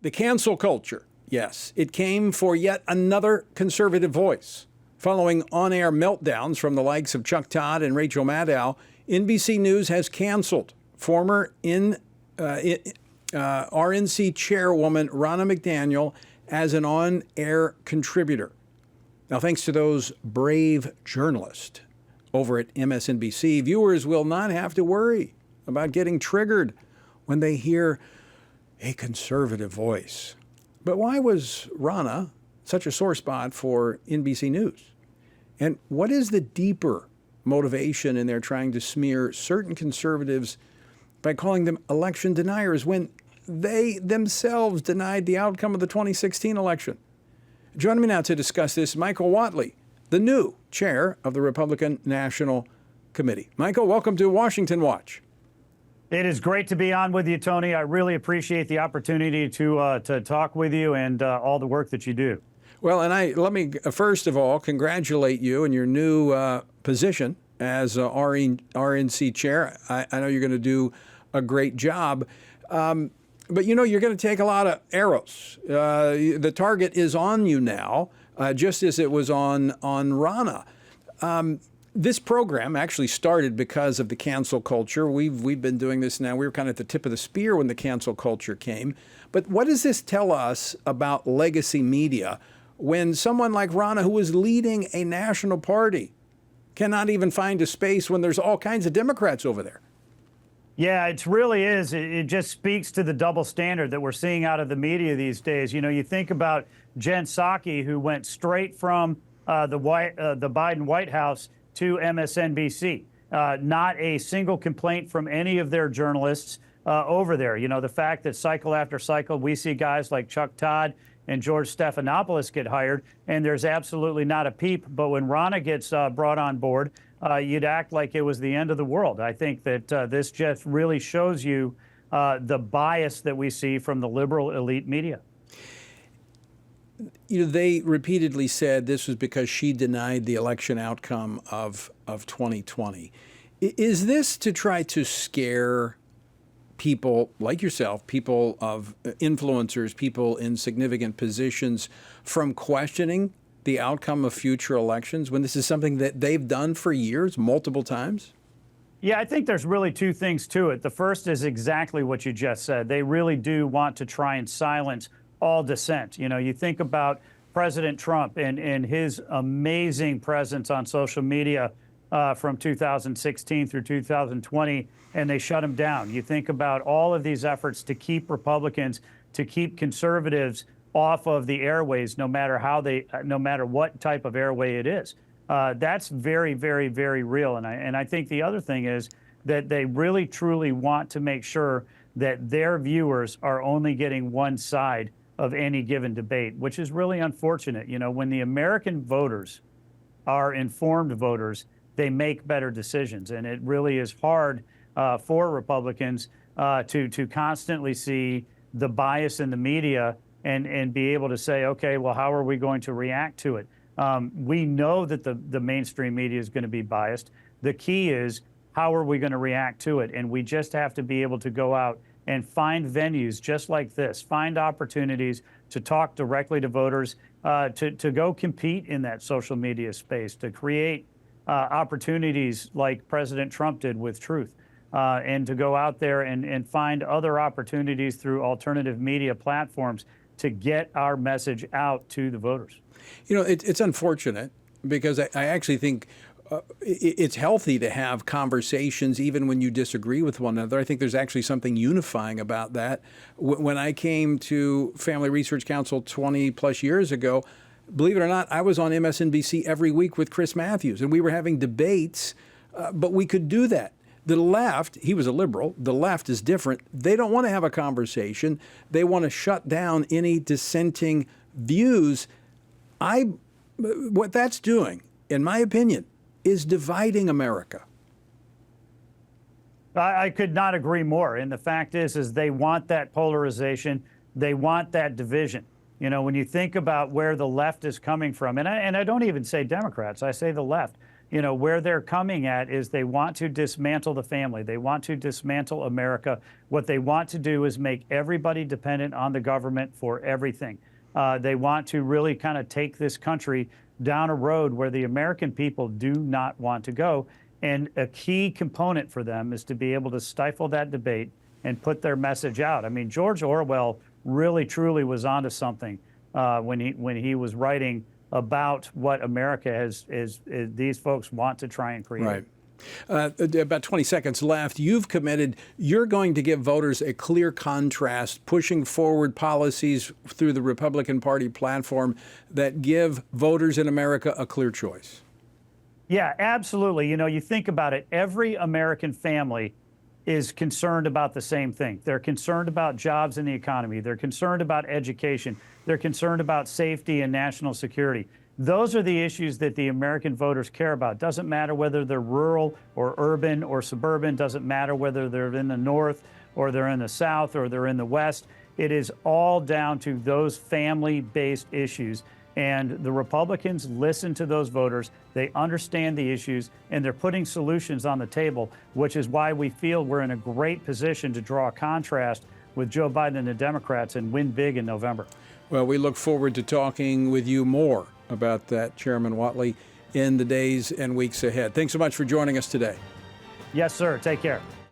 The cancel culture, yes, it came for yet another conservative voice. Following on-air meltdowns from the likes of Chuck Todd and Rachel Maddow, NBC News has canceled former RNC chairwoman Ronna McDaniel as an on-air contributor. Now, thanks to those brave journalists over at MSNBC, viewers will not have to worry about getting triggered when they hear a conservative voice. But why was Ronna such a sore spot for NBC News? And what is the deeper motivation in their trying to smear certain conservatives by calling them election deniers when they themselves denied the outcome of the 2016 election? Joining me now to discuss this, Michael Whatley, the new chair of the Republican National Committee. Michael, welcome to Washington Watch. It is great to be on with you, Tony. I really appreciate the opportunity to talk with you and all the work that you do. Well, and let me first of all congratulate you in your new position as RNC chair. I know you're going to do a great job, but you know you're going to take a lot of arrows. The target is on you now, just as it was on Ronna. This program actually started because of the cancel culture. We've been doing this now. We were kind of at the tip of the spear when the cancel culture came. But what does this tell us about legacy media when someone like Ronna, who is leading a national party, cannot even find a space when there's all kinds of Democrats over there? Yeah, it really is. It just speaks to the double standard that we're seeing out of the media these days. You know, you think about Jen Psaki, who went straight from the Biden White House to MSNBC. Not a single complaint from any of their journalists over there. You know, the fact that cycle after cycle we see guys like Chuck Todd and George Stephanopoulos get hired, and there's absolutely not a peep. But when Ronna gets brought on board, you'd act like it was the end of the world. I think that this just really shows you the bias that we see from the liberal elite media. You know, they repeatedly said this was because she denied the election outcome of 2020. Is this to try to scare people like yourself, people of influencers, people in significant positions from questioning the outcome of future elections when this is something that they've done for years, multiple times? Yeah, I think there's really two things to it. The first is exactly what you just said. They really do want to try and silence all dissent. You know, you think about President Trump and his amazing presence on social media from 2016 through 2020, and they shut him down. You think about all of these efforts to keep Republicans, to keep conservatives off of the airways, no matter what type of airway it is. That's very, very, very real. And I think the other thing is that they really, truly want to make sure that their viewers are only getting one side of any given debate, which is really unfortunate. You know, when the American voters are informed voters, they make better decisions. And it really is hard for Republicans to constantly see the bias in the media and be able to say, okay, well, how are we going to react to it? We know that the mainstream media is going to be biased. The key is, how are we going to react to it? And we just have to be able to go out and find venues just like this, find opportunities to talk directly to voters, to go compete in that social media space, to create opportunities like President Trump did with Truth, and to go out there and find other opportunities through alternative media platforms to get our message out to the voters. You know, it's unfortunate because I actually think it's healthy to have conversations even when you disagree with one another. I think there's actually something unifying about that. When I came to Family Research Council 20 plus years ago, believe it or not, I was on MSNBC every week with Chris Matthews, and we were having debates, but we could do that. The left, he was a liberal, the left is different. They don't want to have a conversation. They want to shut down any dissenting views. What that's doing, in my opinion, is dividing America. I could not agree more. And the fact is they want that polarization. They want that division. You know, when you think about where the left is coming from, and I don't even say Democrats, I say the left. where they're coming at is they want to dismantle the family. They want to dismantle America. What they want to do is make everybody dependent on the government for everything. They want to really kind of take this country down a road where the American people do not want to go. And a key component for them is to be able to stifle that debate and put their message out. I mean, George Orwell really, truly was onto something when he was writing about what America is these folks want to try and create. Right. About 20 seconds left. You've committed, you're going to give voters a clear contrast, pushing forward policies through the Republican Party platform that give voters in America a clear choice. Yeah, absolutely. You think about it, every American family is concerned about the same thing. They're concerned about jobs in the economy. They're concerned about education. They're concerned about safety and national security. Those are the issues that the American voters care about. Doesn't matter whether they're rural or urban or suburban. Doesn't matter whether they're in the north or they're in the south or they're in the west. It is all down to those family-based issues. And the Republicans listen to those voters. They understand the issues, and they're putting solutions on the table, which is why we feel we're in a great position to draw a contrast with Joe Biden and the Democrats and win big in November. Well, we look forward to talking with you more about that, Chairman Whatley, in the days and weeks ahead. Thanks so much for joining us today. Yes, sir. Take care.